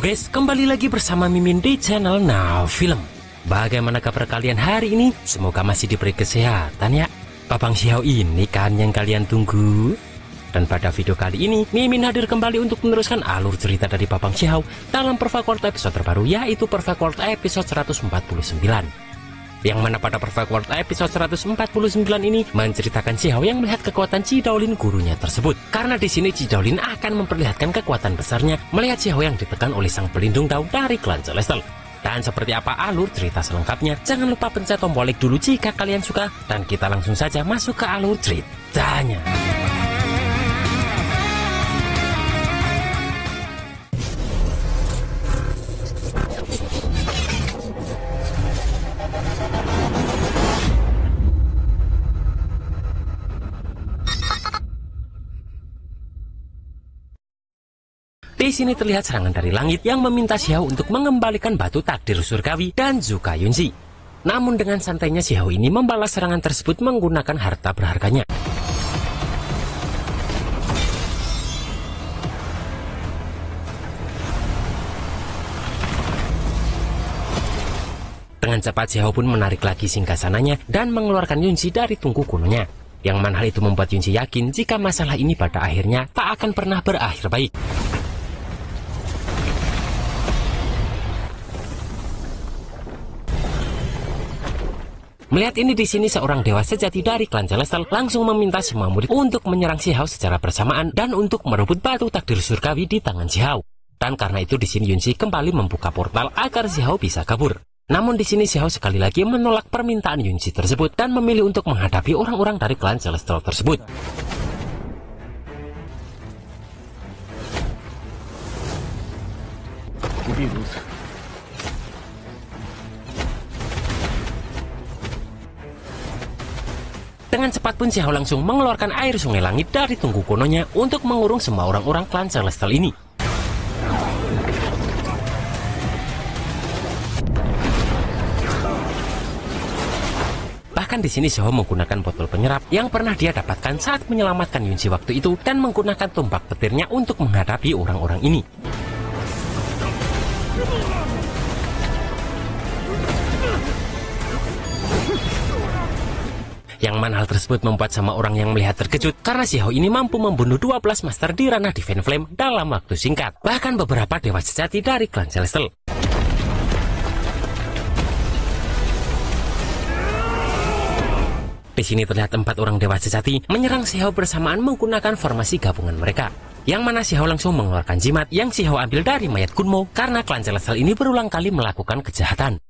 Halo guys, kembali lagi bersama Mimin di channel Now Film. Bagaimana kabar kalian hari ini? Semoga masih diberi kesehatan ya. Papang Xiao ini kan yang kalian tunggu. Dan pada video kali ini, Mimin hadir kembali untuk meneruskan alur cerita dari Papang Xiao dalam Perfect World episode terbaru, yaitu Perfect World episode 149. Yang mana pada Perfect World episode 149 ini menceritakan Xiao yang melihat kekuatan Ji Daolin gurunya tersebut. Karena di sini Ji Daolin akan memperlihatkan kekuatan besarnya melihat Xiao yang ditekan oleh sang pelindung Dao dari klan Celestial. Dan seperti apa alur cerita selengkapnya, jangan lupa pencet tombol like dulu jika kalian suka, dan kita langsung saja masuk ke alur ceritanya. Di sini terlihat serangan dari langit yang meminta Xiao untuk mengembalikan batu takdir surgawi dan Zuka Yunzi. Namun dengan santainya Xiao ini membalas serangan tersebut menggunakan harta berharganya. Dengan cepat Xiao pun menarik lagi singgasananya dan mengeluarkan Yunzi dari tungku kunonya. Yang mana hal itu membuat Yunzi yakin jika masalah ini pada akhirnya tak akan pernah berakhir baik. Melihat ini di sini seorang dewa sejati dari klan Celestial langsung meminta semua murid untuk menyerang Xiao secara bersamaan dan untuk merebut batu takdir surgawi di tangan Xiao. Dan karena itu di sini Yunzi kembali membuka portal agar Xiao bisa kabur. Namun di sini Xiao sekali lagi menolak permintaan Yunzi tersebut dan memilih untuk menghadapi orang-orang dari klan Celestial tersebut. Dengan cepat pun Xiao langsung mengeluarkan air sungai langit dari tungku kunonya untuk mengurung semua orang-orang klan Celestial ini. Bahkan di sini Xiao menggunakan botol penyerap yang pernah dia dapatkan saat menyelamatkan Yunzi waktu itu dan menggunakan tombak petirnya untuk menghadapi orang-orang ini. Yang mana hal tersebut membuat sama orang yang melihat terkejut karena Xiao ini mampu membunuh 12 master di ranah Divine Flame dalam waktu singkat. Bahkan beberapa dewa sejati dari klan Celestial. Di sini terlihat 4 orang dewa sejati menyerang Xiao bersamaan menggunakan formasi gabungan mereka. Yang mana Xiao langsung mengeluarkan jimat yang Xiao ambil dari mayat Kunmo karena klan Celestial ini berulang kali melakukan kejahatan.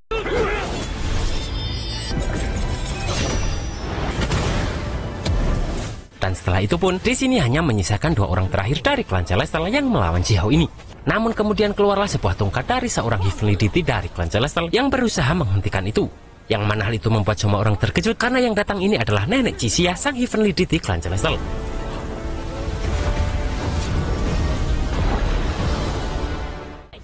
Dan setelah itu pun, di sini hanya menyisakan 2 orang terakhir dari klan Celestial yang melawan Xiao ini. Namun kemudian keluarlah sebuah tongkat dari seorang Heavenly Deity dari klan Celestial yang berusaha menghentikan itu. Yang mana hal itu membuat semua orang terkejut karena yang datang ini adalah Nenek Cixia, sang Heavenly Deity klan Celestial.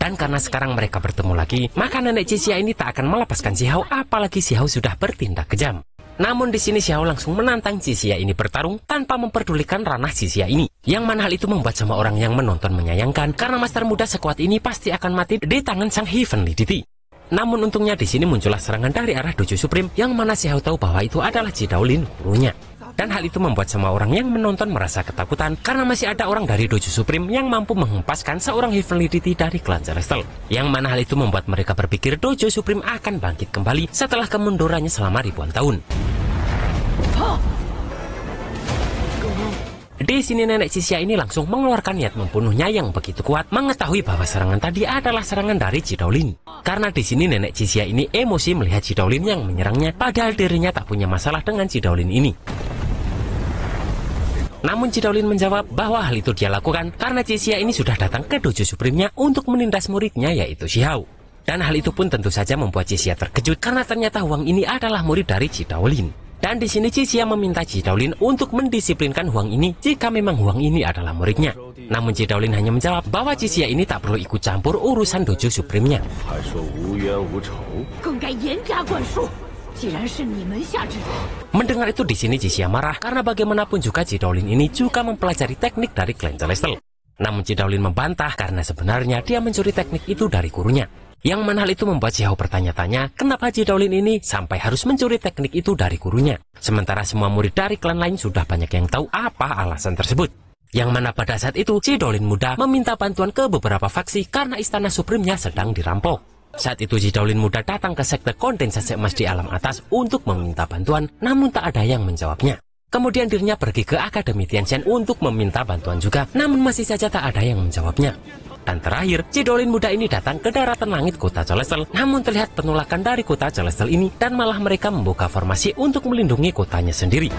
Dan karena sekarang mereka bertemu lagi, maka Nenek Cixia ini tak akan melepaskan Xiao, apalagi Xiao sudah bertindak kejam. Namun di sini Xiao langsung menantang Cixia ini bertarung tanpa memperdulikan ranah Cixia ini. Yang mana hal itu membuat semua orang yang menonton menyayangkan karena master muda sekuat ini pasti akan mati di tangan sang Heavenly Deity. Namun untungnya di sini muncullah serangan dari arah Dojo Supreme yang mana Xiao tahu bahwa itu adalah Ji Daolin gurunya. Dan hal itu membuat semua orang yang menonton merasa ketakutan karena masih ada orang dari Dojo Supreme yang mampu menghempaskan seorang Heavenly Deity dari klan Celestial. Yang mana hal itu membuat mereka berpikir Dojo Supreme akan bangkit kembali setelah kemundurannya selama ribuan tahun. Di sini Nenek Cixia ini langsung mengeluarkan niat membunuhnya yang begitu kuat, mengetahui bahwa serangan tadi adalah serangan dari Ji Daolin. Karena di sini Nenek Cixia ini emosi melihat Ji Daolin yang menyerangnya, padahal dirinya tak punya masalah dengan Ji Daolin ini. Namun Ji Daolin menjawab bahwa hal itu dia lakukan karena Cixia ini sudah datang ke Dojo Supreme-nya untuk menindas muridnya yaitu Xiao. Dan hal itu pun tentu saja membuat Cixia terkejut karena ternyata Huang ini adalah murid dari Ji Daolin. Dan di sini Cixia meminta Ji Daolin untuk mendisiplinkan Huang ini jika memang Huang ini adalah muridnya. Namun Ji Daolin hanya menjawab bahwa Cixia ini tak perlu ikut campur urusan Dojo Supreme-nya. Mendengar itu di sini Cixia marah karena bagaimanapun juga Ji Daolin ini juga mempelajari teknik dari klan Celestial. Namun Ci Daolin membantah karena sebenarnya dia mencuri teknik itu dari gurunya. Yang mana hal itu membuat Xiao bertanya-tanya kenapa Ci Daolin ini sampai harus mencuri teknik itu dari gurunya. Sementara semua murid dari klan lain sudah banyak yang tahu apa alasan tersebut. Yang mana pada saat itu Ci Daolin muda meminta bantuan ke beberapa faksi karena istana Supreme-nya sedang dirampok. Saat itu Ci Daolin muda datang ke sekte kondensasi emas di alam atas untuk meminta bantuan, namun tak ada yang menjawabnya. Kemudian dirinya pergi ke Akademi Tianxian untuk meminta bantuan juga, namun masih saja tak ada yang menjawabnya. Dan terakhir, Ci Daolin muda ini datang ke daratan langit kota Celestial, namun terlihat penolakan dari kota Celestial ini dan malah mereka membuka formasi untuk melindungi kotanya sendiri.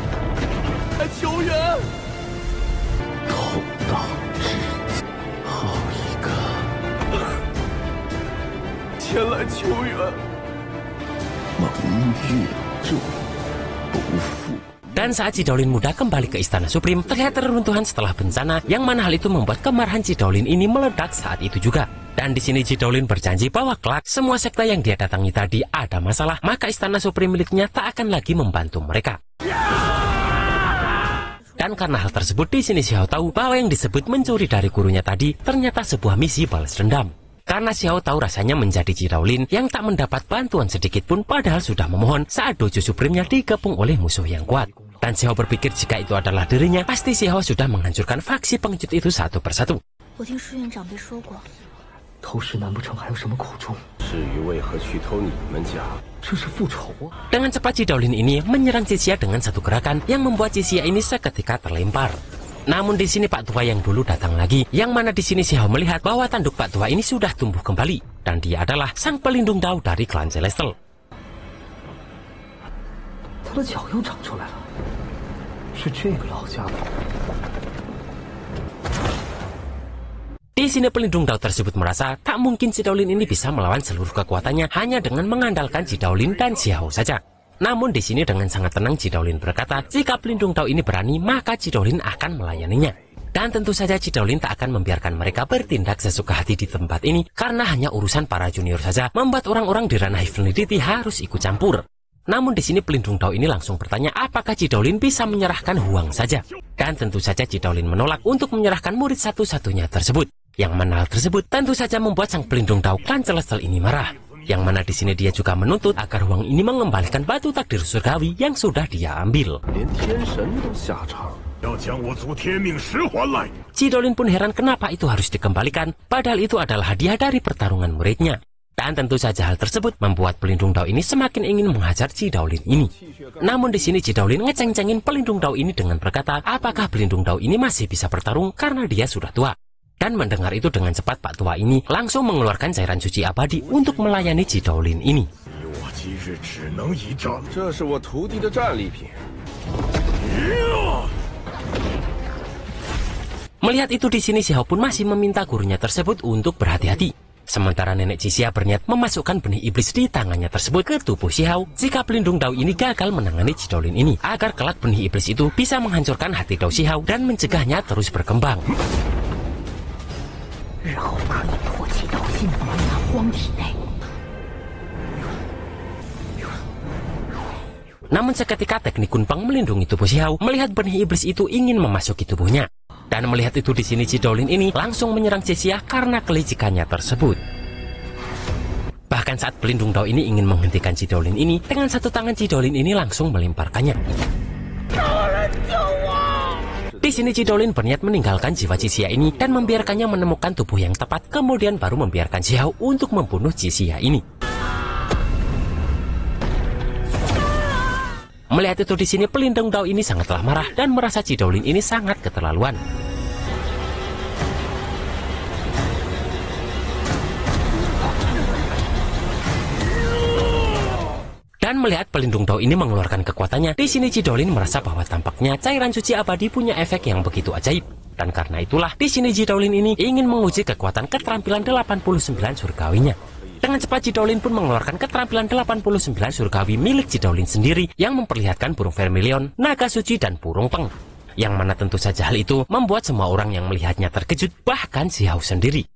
Dan saat Ci Daolin muda kembali ke Istana Supreme, terlihat reruntuhan setelah bencana, yang mana hal itu membuat kemarahan Ci Daolin ini meledak saat itu juga. Dan di sini Ci Daolin berjanji bahwa kelak semua sekte yang dia datangi tadi ada masalah, maka Istana Supreme miliknya tak akan lagi membantu mereka. Dan karena hal tersebut, di sini Xiao tahu bahwa yang disebut mencuri dari gurunya tadi ternyata sebuah misi balas dendam. Karena Xiao tahu rasanya menjadi Ci Daolin yang tak mendapat bantuan sedikit pun padahal sudah memohon saat dojo Supreme-nya digepung oleh musuh yang kuat. Dan Xiao berpikir jika itu adalah dirinya, pasti Xiao sudah menghancurkan faksi pengecut itu satu persatu. Dengan cepat Ci Daolin ini menyerang Cixia dengan satu gerakan yang membuat Cixia ini seketika terlempar. Namun di sini Pak Tua yang dulu datang lagi, yang mana di sini Xiao melihat bahwa tanduk Pak Tua ini sudah tumbuh kembali dan dia adalah sang pelindung Dao dari klan Celestial. Di sini pelindung Dao tersebut merasa tak mungkin Ci Daolin ini bisa melawan seluruh kekuatannya hanya dengan mengandalkan Ci Daolin dan Xiao saja. Namun di sini dengan sangat tenang Ci Daolin berkata, jika pelindung Dao ini berani, maka Ci Daolin akan melayaninya. Dan tentu saja Ci Daolin tak akan membiarkan mereka bertindak sesuka hati di tempat ini, karena hanya urusan para junior saja membuat orang-orang di ranah Heavenly Deity harus ikut campur. Namun di sini pelindung Dao ini langsung bertanya apakah Ci Daolin bisa menyerahkan Huang saja. Dan tentu saja Ci Daolin menolak untuk menyerahkan murid satu-satunya tersebut. Yang mana hal tersebut tentu saja membuat sang pelindung Dao klan Celestial ini marah. Yang mana di sini dia juga menuntut agar Huang ini mengembalikan batu takdir surgawi yang sudah dia ambil. Ci Daolin pun heran kenapa itu harus dikembalikan, padahal itu adalah hadiah dari pertarungan muridnya. Dan tentu saja hal tersebut membuat pelindung Dao ini semakin ingin menghajar Ci Daolin ini. Namun di sini Ci Daolin ngeceng-cengin pelindung Dao ini dengan berkata, apakah pelindung Dao ini masih bisa bertarung karena dia sudah tua. Dan mendengar itu dengan cepat Pak Tua ini langsung mengeluarkan cairan suci abadi untuk melayani Ci Daolin ini. Melihat itu di sini Xiao pun masih meminta gurunya tersebut untuk berhati-hati. Sementara nenek Cixia berniat memasukkan benih iblis di tangannya tersebut ke tubuh Xiao jika pelindung Dao ini gagal menangani Ci Daolin ini, agar kelak benih iblis itu bisa menghancurkan hati Dao Xiao dan mencegahnya terus berkembang. Namun seketika teknik Kunpang melindungi tubuh Xiao melihat benih iblis itu ingin memasuki tubuhnya. Dan melihat itu di sini Ci Daolin ini langsung menyerang Cixia karena kelicikannya tersebut. Bahkan saat pelindung Dao ini ingin menghentikan Ci Daolin ini, dengan satu tangan Ci Daolin ini langsung melemparkannya. Di sini Ci Daolin berniat meninggalkan jiwa Cixia ini dan membiarkannya menemukan tubuh yang tepat, kemudian baru membiarkan Xiao untuk membunuh Cixia ini. Melihat itu di sini pelindung Dao ini sangatlah marah dan merasa Ci Daolin ini sangat keterlaluan. Dan melihat pelindung Dao ini mengeluarkan kekuatannya, di sini Ci Daolin merasa bahwa tampaknya cairan suci abadi punya efek yang begitu ajaib. Dan karena itulah di sini Ci Daolin ini ingin menguji kekuatan keterampilan 89 surgawinya. Dengan cepat Ci Daolin pun mengeluarkan keterampilan 89 surgawi milik Ci Daolin sendiri yang memperlihatkan burung vermilion, naga suci, dan burung peng. Yang mana tentu saja hal itu membuat semua orang yang melihatnya terkejut, bahkan Xiao sendiri.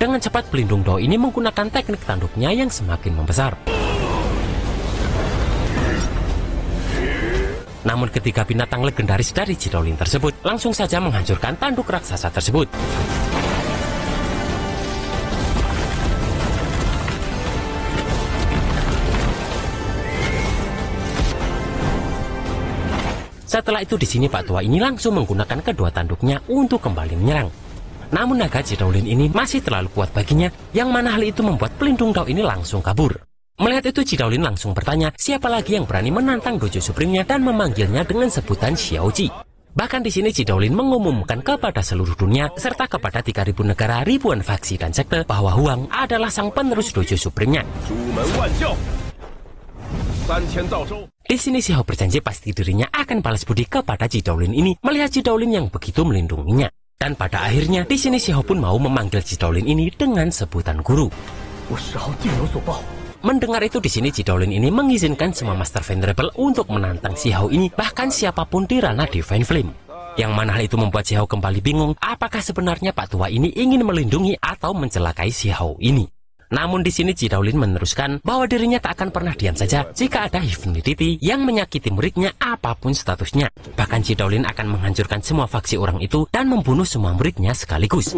Dengan Dengan cepat pelindung Dao ini menggunakan teknik tanduknya yang semakin membesar. Namun ketiga binatang legendaris dari Ji Daolin tersebut langsung saja menghancurkan tanduk raksasa tersebut. Setelah itu di sini Pak Tua ini langsung menggunakan kedua tanduknya untuk kembali menyerang. Namun naga Ji Daolin ini masih terlalu kuat baginya, yang mana hal itu membuat pelindung Dao ini langsung kabur. Melihat itu Ji Daolin langsung bertanya siapa lagi yang berani menantang Dojo Supreme-nya dan memanggilnya dengan sebutan Xiaoji. Bahkan di sini Ji Daolin mengumumkan kepada seluruh dunia serta kepada 3.000 negara, ribuan faksi dan sekte bahwa Huang adalah sang penerus Dojo Supreme-nya. Di sini Xiao berjanji pasti dirinya akan balas budi kepada Ji Daolin ini melihat Ji Daolin yang begitu melindunginya. Dan pada akhirnya di sini Xiao pun mau memanggil Ji Daolin ini dengan sebutan guru. Mendengar itu di sini Ji Daolin ini mengizinkan semua Master Venerable untuk menantang Xiao ini, bahkan siapapun di ranah Divine Flame. Yang mana hal itu membuat Xiao kembali bingung apakah sebenarnya Pak Tua ini ingin melindungi atau mencelakai Xiao ini. Namun di sini Ji Daolin meneruskan bahwa dirinya tak akan pernah diam saja jika ada Heavenly Deity yang menyakiti muridnya apapun statusnya. Bahkan Ji Daolin akan menghancurkan semua faksi orang itu dan membunuh semua muridnya sekaligus.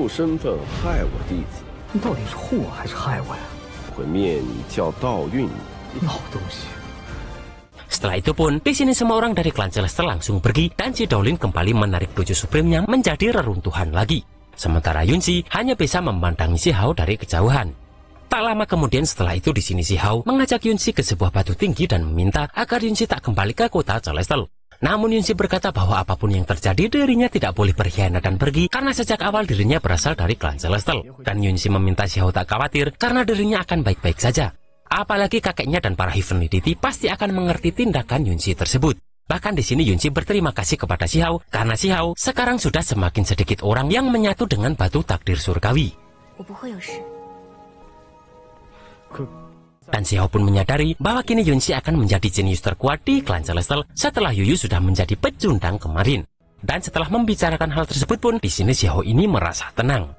Setelah itu pun di sini semua orang dari klan Celeste langsung pergi dan Ji Daolin kembali menarik Dojo Supreme-nya menjadi reruntuhan lagi. Sementara Yunzi hanya bisa memandangi Xiao dari kejauhan. Tak lama kemudian setelah itu di sini Xiao mengajak Yunzi ke sebuah batu tinggi dan meminta agar Yunzi tak kembali ke kota Celestial. Namun Yunzi berkata bahwa apapun yang terjadi dirinya tidak boleh berkhianat dan pergi karena sejak awal dirinya berasal dari klan Celestial. Dan Yunzi meminta Xiao tak khawatir karena dirinya akan baik-baik saja. Apalagi kakeknya dan para Heavenly Deity pasti akan mengerti tindakan Yunzi tersebut. Bahkan di sini Yunzi berterima kasih kepada Xiao karena Xiao sekarang sudah semakin sedikit orang yang menyatu dengan batu takdir surgawi. Dan Xiao pun menyadari bahwa kini Yunzi akan menjadi jenius terkuat di klan Celestial setelah Yuyu sudah menjadi pecundang kemarin. Dan setelah membicarakan hal tersebut pun di sini Xiao ini merasa tenang.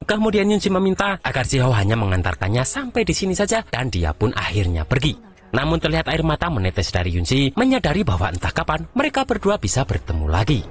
Kemudian Yunzi meminta agar Xiao hanya mengantarkannya sampai di sini saja dan dia pun akhirnya pergi. Namun terlihat air mata menetes dari Yunzi menyadari bahwa entah kapan mereka berdua bisa bertemu lagi.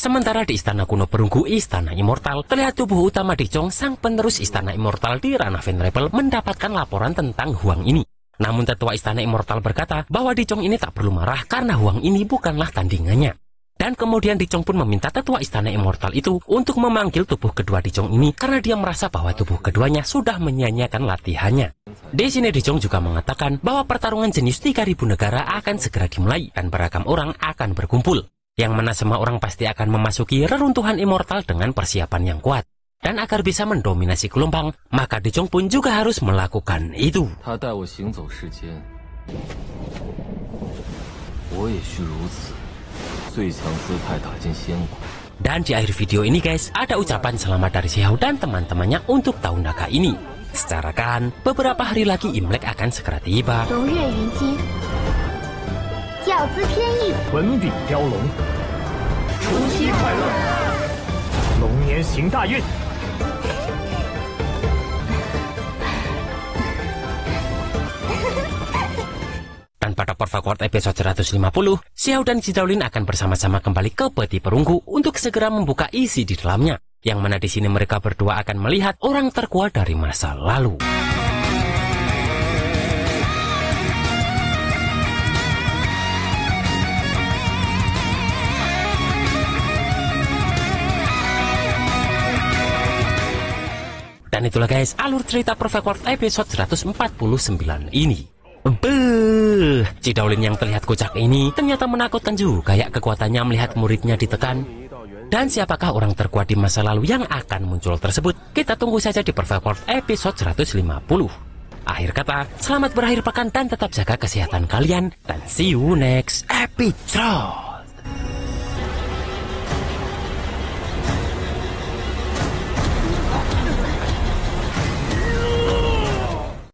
Sementara di Istana Kuno Perunggu, Istana Immortal, terlihat tubuh utama Dicong, sang penerus Istana Immortal di ranah Venerable, mendapatkan laporan tentang Huang ini. Namun tetua Istana Immortal berkata bahwa Dicong ini tak perlu marah karena Huang ini bukanlah tandingannya. Dan kemudian Dicong pun meminta tetua Istana Immortal itu untuk memanggil tubuh kedua Dicong ini karena dia merasa bahwa tubuh keduanya sudah menyia-nyiakan latihannya. Di sini Dicong juga mengatakan bahwa pertarungan jenius 3.000 negara akan segera dimulai dan beragam orang akan berkumpul. Yang mana semua orang pasti akan memasuki reruntuhan immortal dengan persiapan yang kuat. Dan agar bisa mendominasi gelombang, maka Dicong pun juga harus melakukan itu. Dan di akhir video ini guys, ada ucapan selamat dari Xiao dan teman-temannya untuk tahun naga ini. Secara kan, beberapa hari lagi Imlek akan segera tiba. Dan pada Perfect World episode 150, Xiao dan Ji Daolin akan bersama-sama kembali ke Peti Perunggu untuk segera membuka isi di dalamnya. Yang mana di sini mereka berdua akan melihat orang terkuat dari masa lalu. Dan itulah guys, alur cerita Perfect World episode 149 ini. Beuh, Ji Daolin yang terlihat kocak ini ternyata menakutkan juga ya kekuatannya melihat muridnya ditekan. Dan siapakah orang terkuat di masa lalu yang akan muncul tersebut? Kita tunggu saja di Perfect World episode 150. Akhir kata, selamat berakhir pekan dan tetap jaga kesehatan kalian. Dan see you next episode.